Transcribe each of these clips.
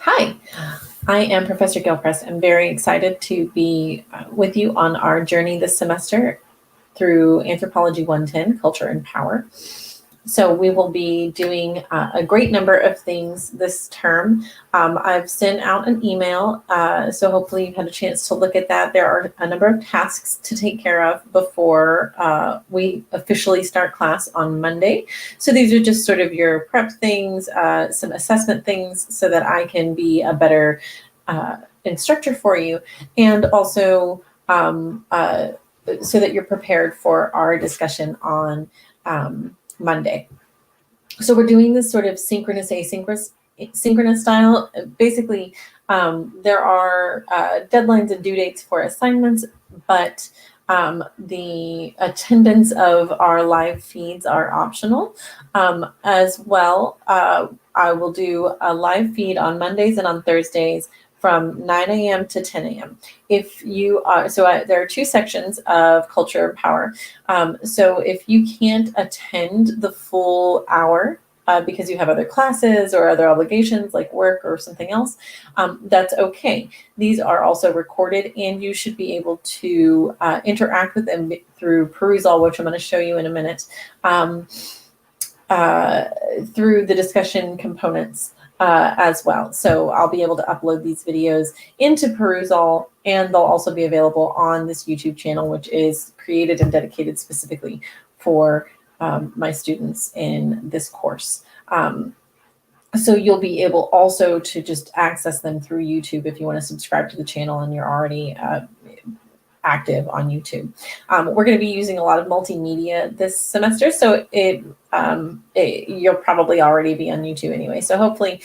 Hi, I am Professor Gilchrist. I'm very excited to be with you on our journey this semester through Anthropology 110, Culture and Power. So we will be doing a great number of things this term. I've sent out an email, so hopefully you've had a chance to look at that. There are a number of tasks to take care of before we officially start class on Monday. So these are just sort of your prep things, some assessment things so that I can be a better instructor for you, and also so that you're prepared for our discussion on Monday. So we're doing this sort of synchronous, asynchronous style. Basically, there are deadlines and due dates for assignments, but the attendance of our live feeds are optional. As well, I will do a live feed on Mondays and on Thursdays from 9 a.m. to 10 a.m. If you are, there are two sections of Culture and Power. So if you can't attend the full hour because you have other classes or other obligations like work or something else, that's okay. These are also recorded and you should be able to interact with them through Perusall, which I'm going to show you in a minute, through the discussion components as well. So I'll be able to upload these videos into Perusall, and they'll also be available on this YouTube channel, which is created and dedicated specifically for my students in this course. So you'll be able also to just access them through YouTube if you want to subscribe to the channel and you're already active on YouTube. We're going to be using a lot of multimedia this semester, so you'll probably already be on YouTube anyway. So hopefully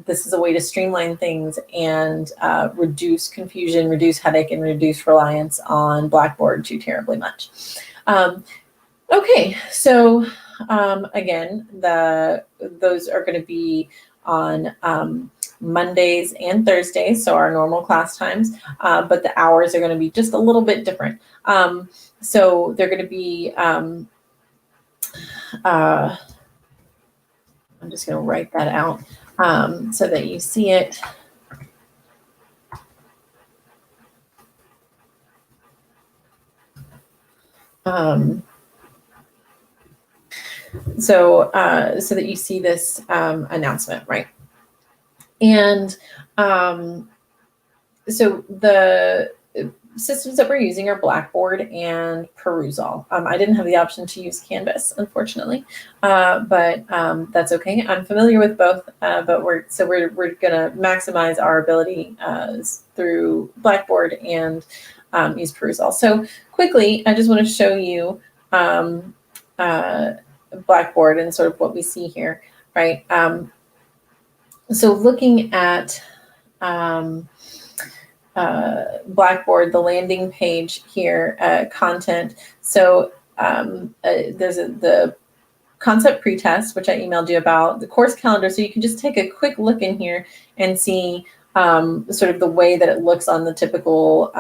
this is a way to streamline things and reduce confusion, reduce headache, and reduce reliance on Blackboard too terribly much. Okay, so again, those are going to be on Mondays and Thursdays, so our normal class times, but the hours are going to be just a little bit different. So they're going to be, I'm just going to write that out so that you see it. So that you see this announcement, right? And so the systems that we're using are Blackboard and Perusall. I didn't have the option to use Canvas, unfortunately, but that's okay. I'm familiar with both, but we're going to maximize our ability through Blackboard and use Perusall. So quickly, I just want to show you Blackboard and sort of what we see here, right? So looking at Blackboard, the landing page here, content. So there's the concept pretest, which I emailed you about, the course calendar. So you can just take a quick look in here and see sort of the way that it looks on the typical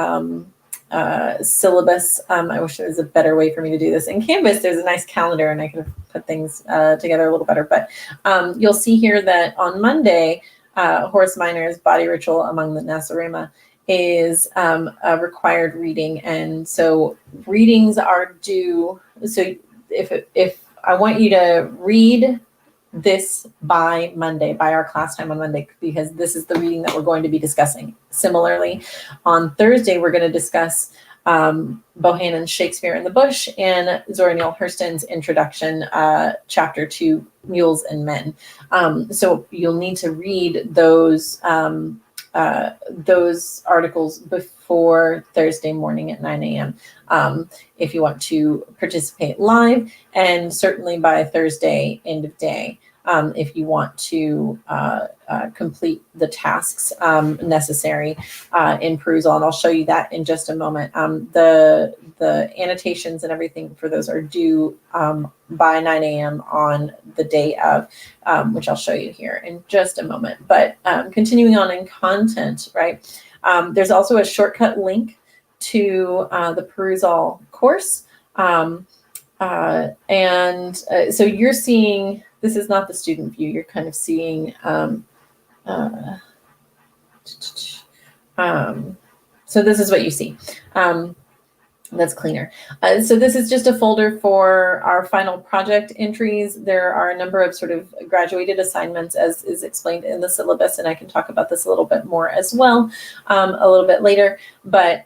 syllabus. I wish there was a better way for me to do this. In Canvas, there's a nice calendar and I can put things together a little better. But you'll see here that on Monday, Horace Minor's Body Ritual Among the Nasarima is a required reading. And so readings are due. So if I want you to read this by Monday, by our class time on Monday, because this is the reading that we're going to be discussing. Similarly, on Thursday, we're going to discuss Bohannon's Shakespeare in the Bush and Zora Neale Hurston's introduction, chapter 2, Mules and Men. So you'll need to read those articles before Thursday morning at 9 a.m. If you want to participate live, and certainly by Thursday end of day if you want to complete the tasks necessary in Perusall, and I'll show you that in just a moment. The annotations and everything for those are due by 9 a.m. on the day of, which I'll show you here in just a moment. But continuing on in content, right? There's also a shortcut link to the Perusall course. So you're seeing, this is not the student view, you're kind of seeing So this is what you see. That's cleaner. So this is just a folder for our final project entries. There are a number of sort of graduated assignments as is explained in the syllabus, and I can talk about this a little bit more as well a little bit later. But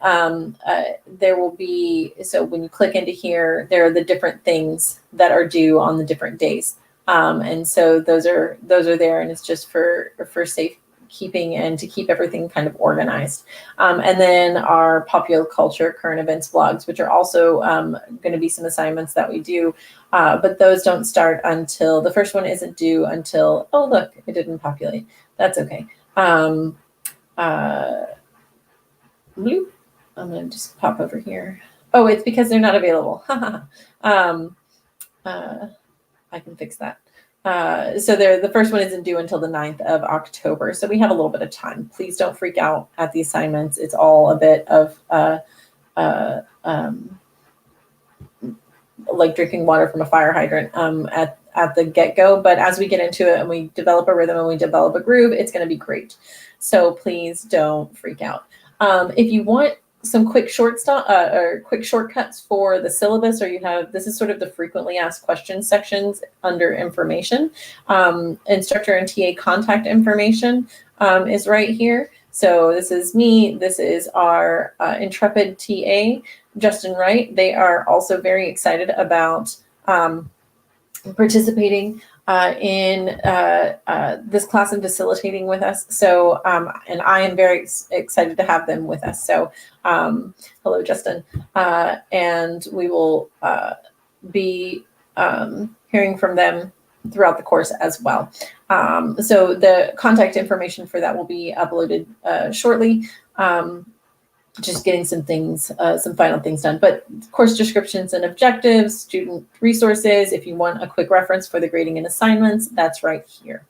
there will be, so when you click into here, there are the different things that are due on the different days. And so those are there, and it's just for safe keeping and to keep everything kind of organized. And then our popular culture current events blogs, which are also going to be some assignments that we do, but those don't start until, the first one isn't due until, oh, look, it didn't populate. That's okay. Bloop. I'm going to just pop over here. Oh, it's because they're not available. I can fix that. So the first one isn't due until the 9th of October. So we have a little bit of time. Please don't freak out at the assignments. It's all a bit of like drinking water from a fire hydrant at the get-go. But as we get into it and we develop a rhythm and we develop a groove, it's going to be great. So please don't freak out. If you want some quick quick shortcuts for the syllabus, or you have, this is sort of the frequently asked questions sections under information. Instructor and TA contact information is right here. So this is me, this is our intrepid TA, Justin Wright. They are also very excited about participating in this class and facilitating with us. So, and I am very excited to have them with us. So, hello, Justin. And we will be hearing from them throughout the course as well. So the contact information for that will be uploaded shortly. Just getting some things, some final things done, but course descriptions and objectives, student resources. If you want a quick reference for the grading and assignments, that's right here.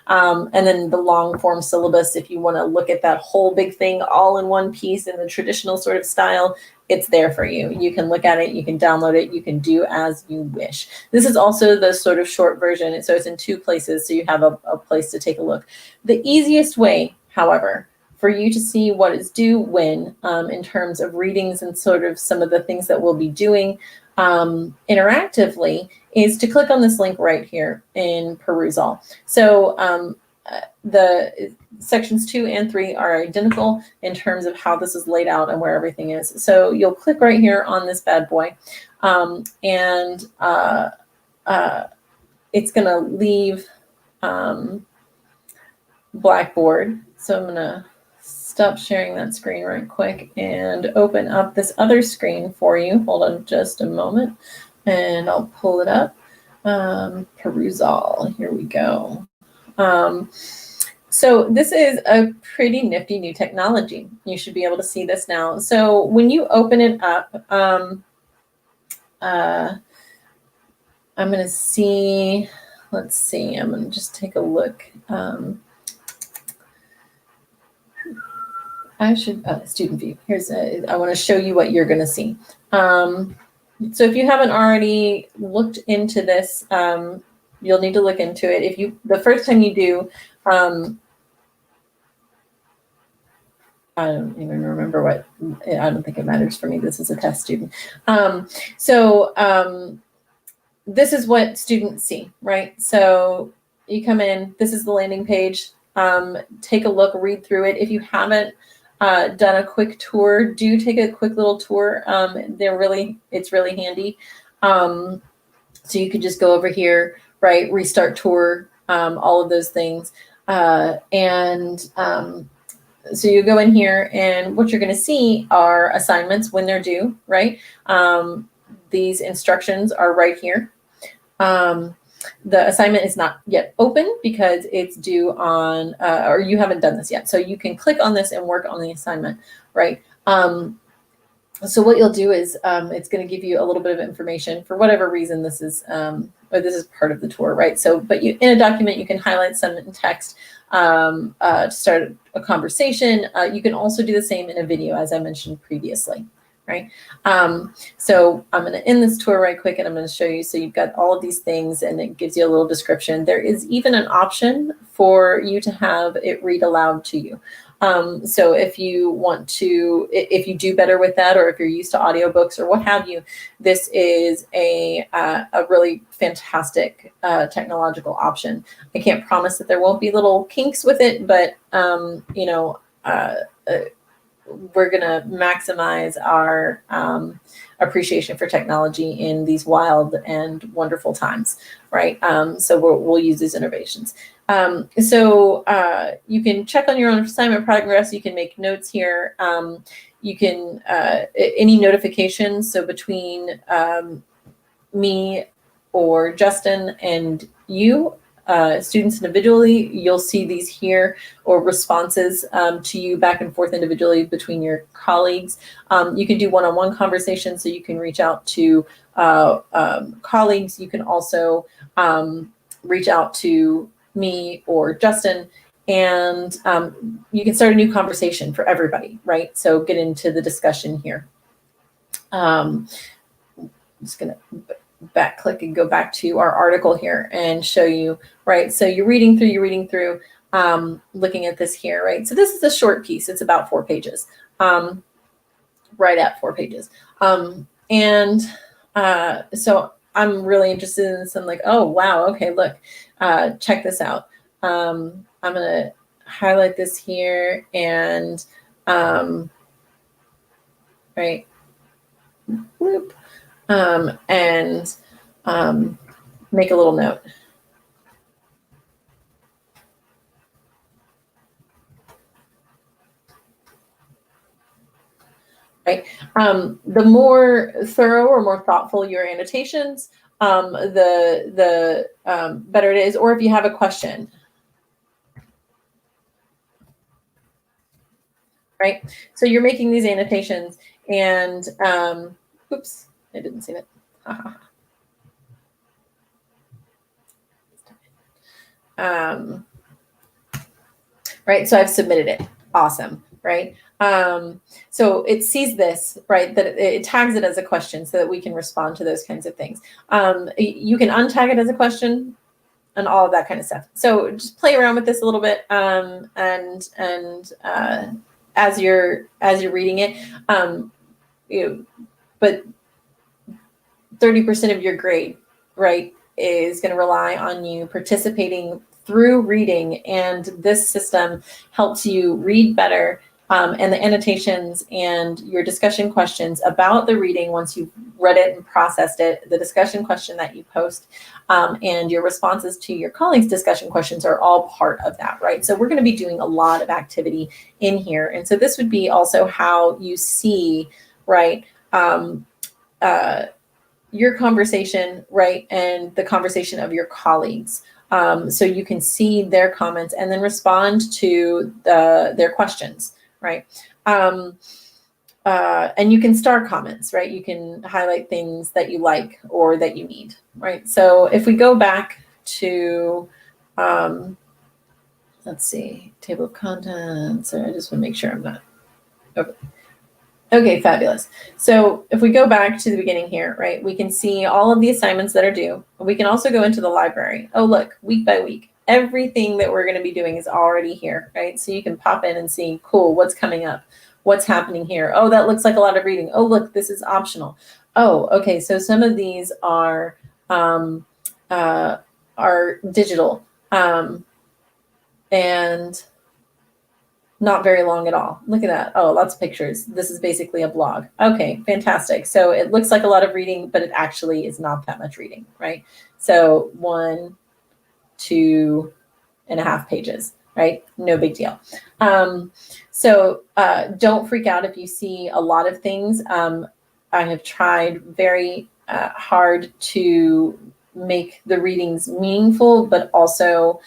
And then the long form syllabus, if you want to look at that whole big thing all in one piece in the traditional sort of style, it's there for you. You can look at it, you can download it, you can do as you wish. This is also the sort of short version, so it's in 2 places, so you have a place to take a look. The easiest way, however, for you to see what is due when in terms of readings and sort of some of the things that we'll be doing interactively is to click on this link right here in Perusall. So the sections 2 and 3 are identical in terms of how this is laid out and where everything is. So you'll click right here on this bad boy, and it's going to leave Blackboard. So I'm going to stop sharing that screen right quick and open up this other screen for you. Hold on just a moment and I'll pull it up. Perusall, here we go. So this is a pretty nifty new technology. You should be able to see this now. So when you open it up, I'm going to see, let's see, I'm going to just take a look. I should, student view. Here's I want to show you what you're going to see. So if you haven't already looked into this, you'll need to look into it. If you, the first time you do, I don't even remember what, I don't think it matters for me. This is a test student. This is what students see, right? So you come in, this is the landing page. Take a look, read through it. If you haven't done a quick tour, do take a quick little tour. It's really handy. So you could just go over here, right? Restart tour, all of those things. So you go in here and what you're going to see are assignments when they're due, right? These instructions are right here. The assignment is not yet open because it's due on, or you haven't done this yet. So you can click on this and work on the assignment, right? So what you'll do is it's going to give you a little bit of information for whatever reason this is, or this is part of the tour, right? So, but you, in a document, you can highlight some in text to start a conversation. You can also do the same in a video, as I mentioned previously, right? So I'm going to end this tour right quick, and I'm going to show you. So you've got all of these things, and it gives you a little description. There is even an option for you to have it read aloud to you. So if you want to, if you do better with that, or if you're used to audiobooks or what have you, this is a really fantastic technological option. I can't promise that there won't be little kinks with it, but you know, we're going to maximize our appreciation for technology in these wild and wonderful times, right? So we'll use these innovations. So you can check on your own assignment progress. You can make notes here. You can, any notifications, so between me or Justin and you, students individually, you'll see these here, or responses to you back and forth individually between your colleagues. You can do one-on-one conversations, so you can reach out to colleagues. You can also reach out to me or Justin, and you can start a new conversation for everybody, right? So get into the discussion here. I'm just gonna back click and go back to our article here and show you, right? So you're reading through, looking at this here, right? So this is a short piece. It's about 4 pages, right at 4 pages. So I'm really interested in this. I'm like, oh, wow. Okay, look, check this out. I'm going to highlight this here and, right, whoop. Make a little note. Right. The more thorough or more thoughtful your annotations, the better it is. Or if you have a question, right? So you're making these annotations, and oops, I didn't see it. Right, so I've submitted it. Awesome, right? So it sees this, right, that it tags it as a question so that we can respond to those kinds of things. You can untag it as a question and all of that kind of stuff. So just play around with this a little bit, and as you're reading it, but 30% of your grade, right, is going to rely on you participating through reading, and this system helps you read better, and the annotations and your discussion questions about the reading, once you've read it and processed it, the discussion question that you post, and your responses to your colleagues' discussion questions are all part of that, right? So we're going to be doing a lot of activity in here. And so this would be also how you see, right, your conversation, right, and the conversation of your colleagues. So you can see their comments and then respond to their questions, right? And you can star comments, right? You can highlight things that you like or that you need, right? So if we go back to, let's see, table of contents, I just want to make sure I'm not, okay, fabulous. So if we go back to the beginning here, right, we can see all of the assignments that are due. We can also go into the library. Oh, look, week by week, everything that we're going to be doing is already here, right? So you can pop in and see, cool, what's coming up? What's happening here? Oh, that looks like a lot of reading. Oh, look, this is optional. Oh, okay, so some of these are digital, and not very long at all. Look at that. Oh, lots of pictures. This is basically a blog. Okay, fantastic. So it looks like a lot of reading, but it actually is not that much reading, right? So 1, 2.5 pages, right? No big deal. So don't freak out if you see a lot of things. I have tried very hard to make the readings meaningful, but also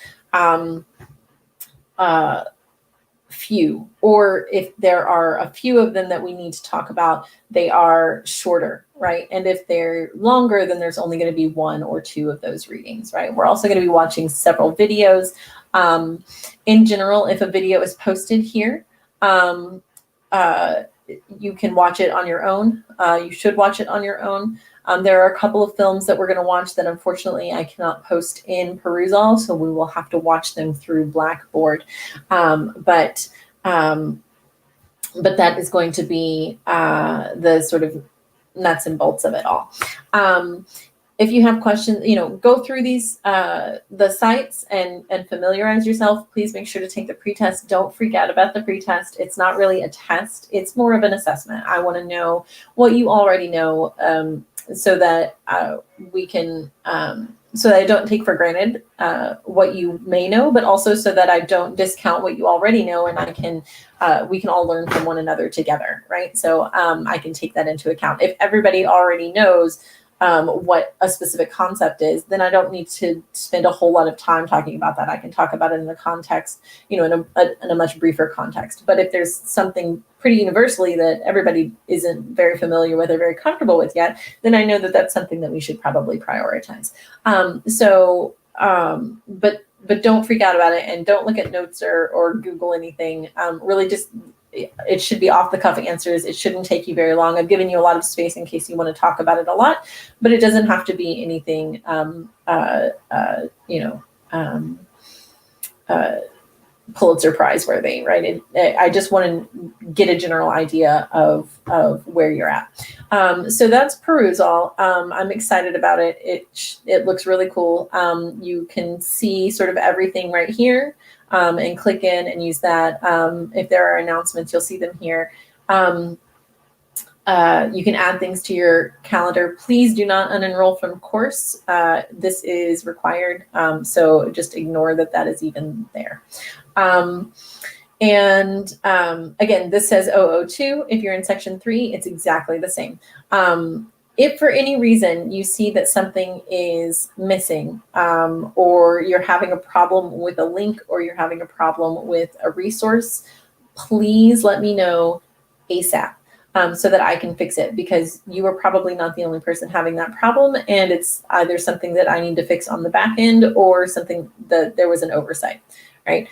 few, or if there are a few of them that we need to talk about, they are shorter, right? And if they're longer, then there's only going to be 1 or 2 of those readings, right? We're also going to be watching several videos. In general, if a video is posted here, you can watch it on your own. You should watch it on your own. There are a couple of films that we're going to watch that unfortunately I cannot post in Perusall, so we will have to watch them through Blackboard. But that is going to be the sort of nuts and bolts of it all. If you have questions, go through these, the sites and familiarize yourself. Please make sure to take the pretest. Don't freak out about the pretest. It's not really a test. It's more of an assessment. I want to know what you already know, so that we can, so that I don't take for granted what you may know, but also so that I don't discount what you already know, and we can all learn from one another together, right? So I can take that into account. If everybody already knows what a specific concept is, then I don't need to spend a whole lot of time talking about that. I can talk about it in the context, in a much briefer context. But if there's something pretty universally that everybody isn't very familiar with or very comfortable with yet, then I know that that's something that we should probably prioritize. But don't freak out about it, and don't look at notes or Google anything. Really just, it should be off the cuff answers. It shouldn't take you very long. I've given you a lot of space in case you want to talk about it a lot, but it doesn't have to be anything, Pulitzer Prize worthy, right? I just want to get a general idea of where you're at. So that's Perusall. I'm excited about it. It looks really cool. You can see sort of everything right here, and click in and use that. If there are announcements, you'll see them here. You can add things to your calendar. Please do not unenroll from course. This is required, so just ignore that is even there. Again, this says 002. If you're in section 3, it's exactly the same. If for any reason you see that something is missing, or you're having a problem with a link, or you're having a problem with a resource, please let me know ASAP, so that I can fix it, because you are probably not the only person having that problem, and it's either something that I need to fix on the back end or something that there was an oversight, right?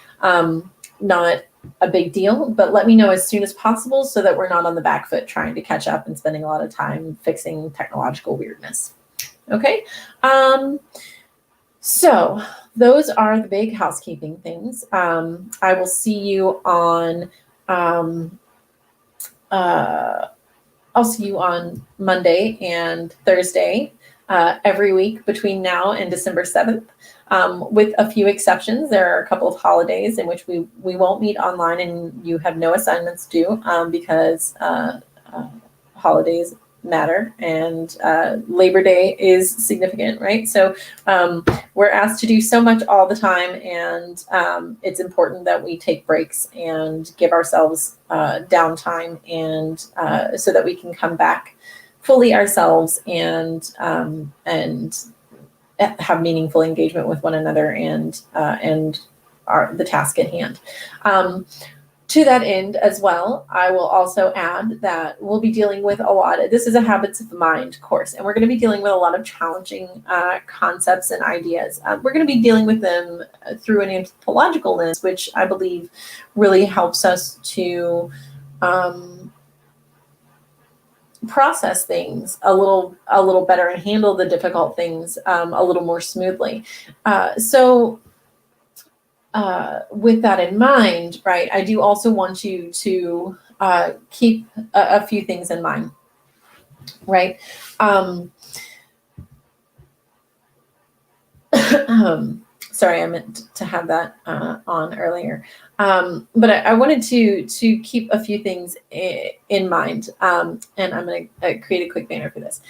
Not a big deal, but let me know as soon as possible so that we're not on the back foot trying to catch up and spending a lot of time fixing technological weirdness. Okay. So those are the big housekeeping things. I will see you on, I'll see you on Monday and Thursday, every week between now and December 7th. With a few exceptions. There are a couple of holidays in which we won't meet online, and you have no assignments due, because holidays matter, and Labor Day is significant, right? So we're asked to do so much all the time, and it's important that we take breaks and give ourselves downtime, and so that we can come back fully ourselves and have meaningful engagement with one another and the task at hand. To that end as well, I will also add that we'll be dealing with a lot. This is a habits of mind course, and we're going to be dealing with a lot of challenging concepts and ideas. We're going to be dealing with them through an anthropological lens, which I believe really helps us to process things a little better and handle the difficult things a little more smoothly. With that in mind, right, I do also want you to keep a few things in mind, right? Sorry, I meant to have that on earlier. But I wanted to keep a few things in mind, and I'm going to create a quick banner for this.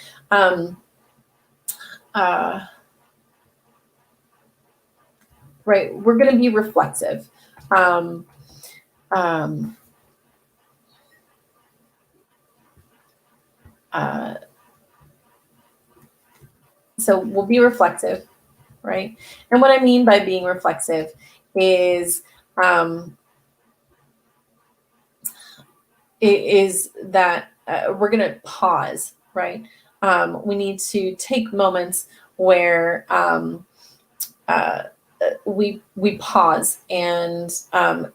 Right, we're going to be reflexive. So we'll be reflexive, right? And what I mean by being reflexive is that we're going to pause, right? We need to take moments where we pause and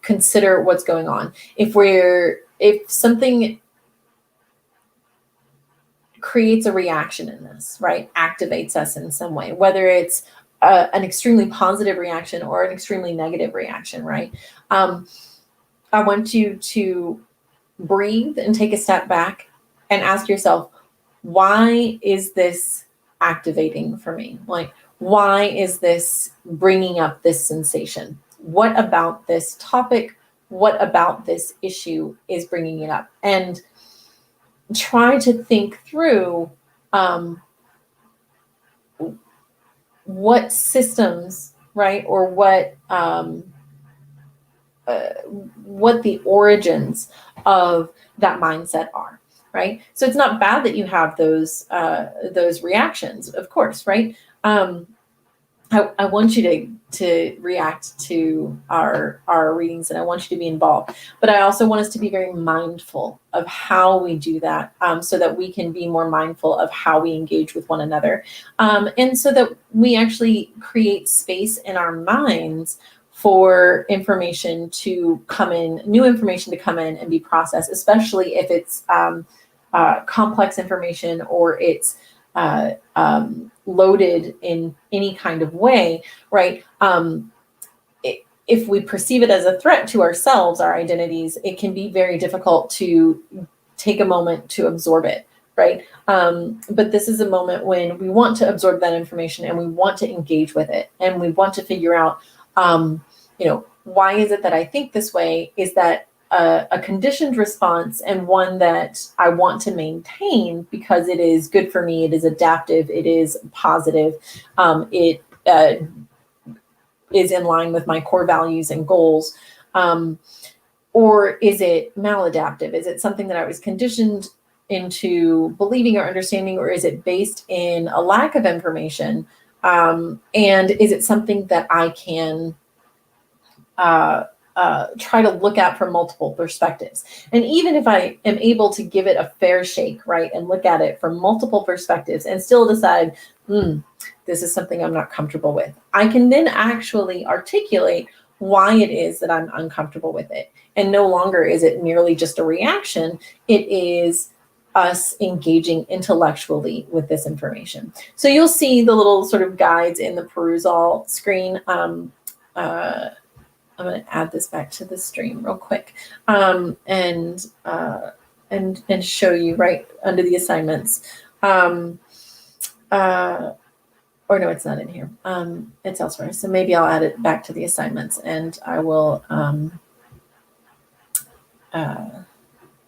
consider what's going on. If something creates a reaction in this, right? Activates us in some way, whether it's an extremely positive reaction or an extremely negative reaction, right? I want you to breathe and take a step back and ask yourself, why is this activating for me? Like, why is this bringing up this sensation? What about this topic? What about this issue is bringing it up? And try to think through what systems, right, or what the origins of that mindset are, right? So it's not bad that you have those reactions, of course, right? I want you to react to our readings, and I want you to be involved. But I also want us to be very mindful of how we do that, so that we can be more mindful of how we engage with one another, and so that we actually create space in our minds for information to come in, new information to come in and be processed, especially if it's complex information or it's loaded in any kind of way, right? If we perceive it as a threat to ourselves, our identities, it can be very difficult to take a moment to absorb it, right? But this is a moment when we want to absorb that information and we want to engage with it, and we want to figure out, why is it that I think this way? Is that a conditioned response, and one that I want to maintain because it is good for me, it is adaptive, it is positive, it is in line with my core values and goals? Or is it maladaptive? Is it something that I was conditioned into believing or understanding, or is it based in a lack of information? And is it something that I can try to look at from multiple perspectives? And even if I am able to give it a fair shake, right, and look at it from multiple perspectives and still decide, this is something I'm not comfortable with, I can then actually articulate why it is that I'm uncomfortable with it. And no longer is it merely just a reaction, it is us engaging intellectually with this information. So you'll see the little sort of guides in the Perusall screen. I'm going to add this back to the stream real quick, and show you right under the assignments. Or no, it's not in here. It's elsewhere. So maybe I'll add it back to the assignments, and I will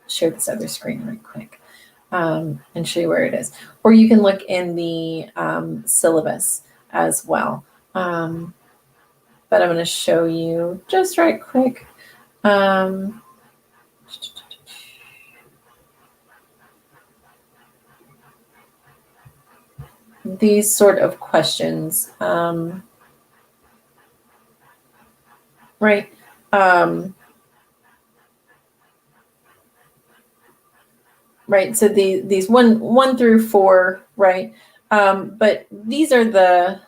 share this other screen right quick, and show you where it is. Or you can look in the syllabus as well. But I'm going to show you just right quick. These sort of questions, right? Right. So these one through 4, right? But these are the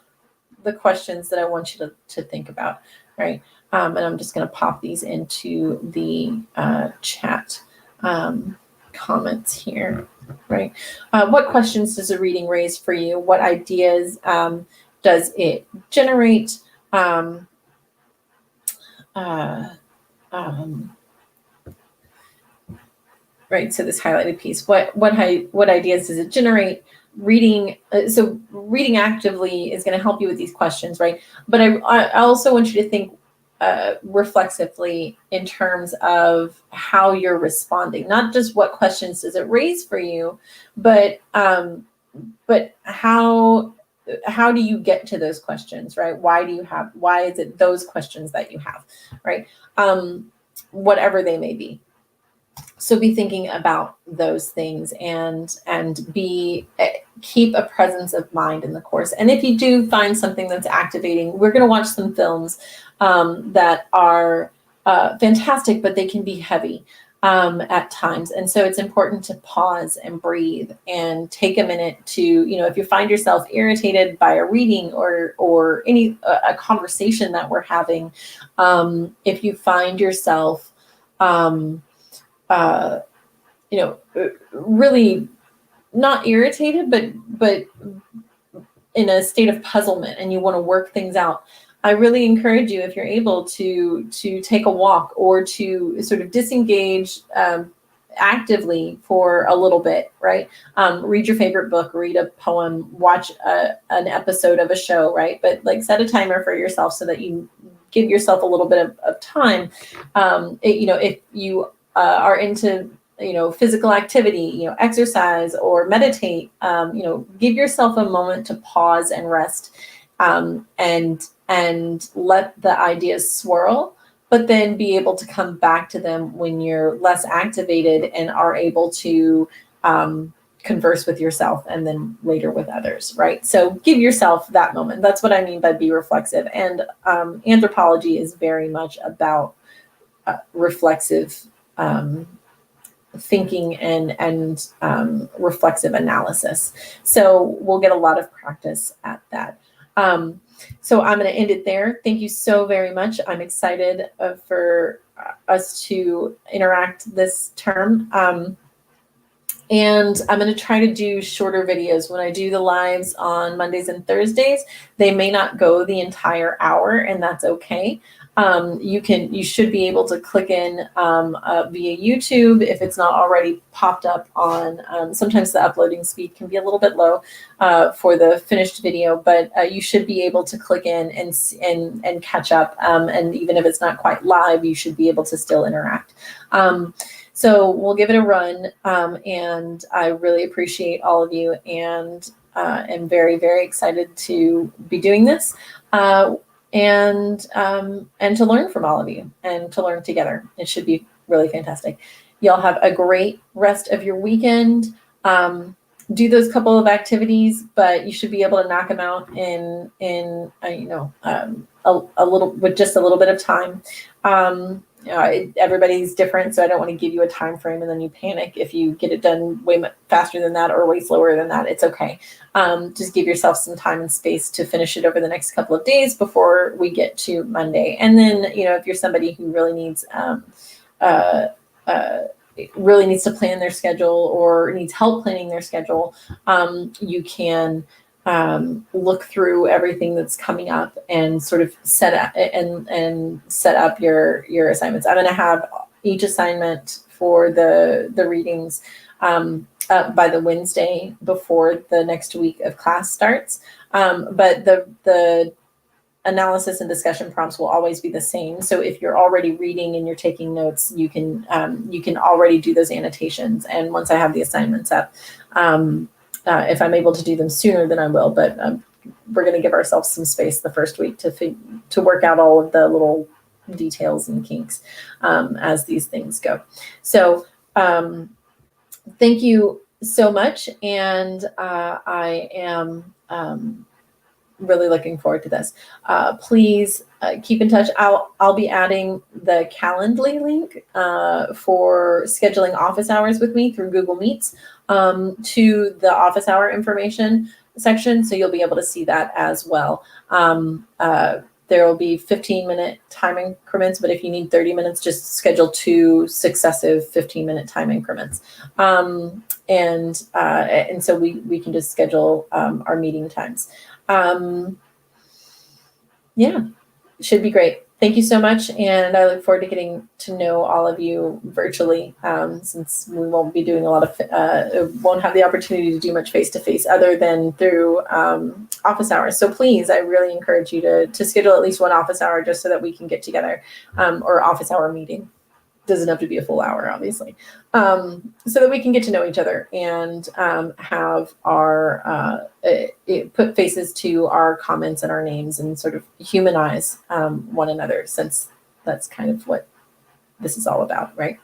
questions that I want you to think about, right? And I'm just going to pop these into the chat comments here, right? What questions does a reading raise for you? What ideas does it generate? Right. So this highlighted piece, what ideas does it generate? Reading, so reading actively is going to help you with these questions, right? But I also want you to think reflexively in terms of how you're responding. Not just what questions does it raise for you, but how do you get to those questions, right? Why is it those questions that you have, right? Whatever they may be. So be thinking about those things and keep a presence of mind in the course. And if you do find something that's activating, we're going to watch some films that are fantastic, but they can be heavy at times. And so it's important to pause and breathe and take a minute to, if you find yourself irritated by a reading or any a conversation that we're having, if you find yourself really not irritated, but in a state of puzzlement and you want to work things out, I really encourage you, if you're able, to take a walk or to sort of disengage actively for a little bit, right? Read your favorite book, read a poem, watch an episode of a show, right? But like set a timer for yourself so that you give yourself a little bit of time. If you are into physical activity, exercise or meditate, give yourself a moment to pause and rest, and let the ideas swirl, but then be able to come back to them when you're less activated and are able to converse with yourself and then later with others, right? So give yourself that moment. That's what I mean by be reflexive. And anthropology is very much about reflexive thinking and reflexive analysis. So we'll get a lot of practice at that. So I'm going to end it there. Thank you so very much. I'm excited for us to interact this term. And I'm going to try to do shorter videos. When I do the lives on Mondays and Thursdays, they may not go the entire hour, and that's okay. You should be able to click in via YouTube if it's not already popped up on. Sometimes the uploading speed can be a little bit low for the finished video, but you should be able to click in and catch up. And even if it's not quite live, you should be able to still interact. So we'll give it a run, and I really appreciate all of you, and am very, very excited to be doing this. And to learn from all of you and to learn together. It should be really fantastic. Y'all have a great rest of your weekend. Do those couple of activities, but you should be able to knock them out in a little, with just a little bit of time. Everybody's different, so I don't want to give you a time frame and then you panic if you get it done way faster than that or way slower than that. It's okay. Just give yourself some time and space to finish it over the next couple of days before we get to Monday. And then, if you're somebody who really needs to plan their schedule or needs help planning their schedule, you can look through everything that's coming up and sort of set up your assignments. I'm going to have each assignment for the readings up by the Wednesday before the next week of class starts. But the analysis and discussion prompts will always be the same. So if you're already reading and you're taking notes, you can already do those annotations. And once I have the assignments up, if I'm able to do them sooner, then I will. But we're going to give ourselves some space the first week to work out all of the little details and kinks as these things go. So thank you so much, and I am really looking forward to this. Please keep in touch. I'll be adding the Calendly link for scheduling office hours with me through Google Meets to the office hour information section, so you'll be able to see that as well. There will be 15-minute time increments, but if you need 30 minutes, just schedule 2 successive 15-minute time increments. And so we can just schedule our meeting times. Yeah, should be great. Thank you so much, and I look forward to getting to know all of you virtually, since we won't be doing a lot of, won't have the opportunity to do much face-to-face other than through office hours. So please, I really encourage you to schedule at least one office hour just so that we can get together, or office hour meeting. Doesn't have to be a full hour, obviously, so that we can get to know each other and have our put faces to our comments and our names and sort of humanize one another, since that's kind of what this is all about, right?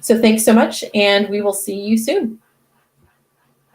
So thanks so much, and we will see you soon.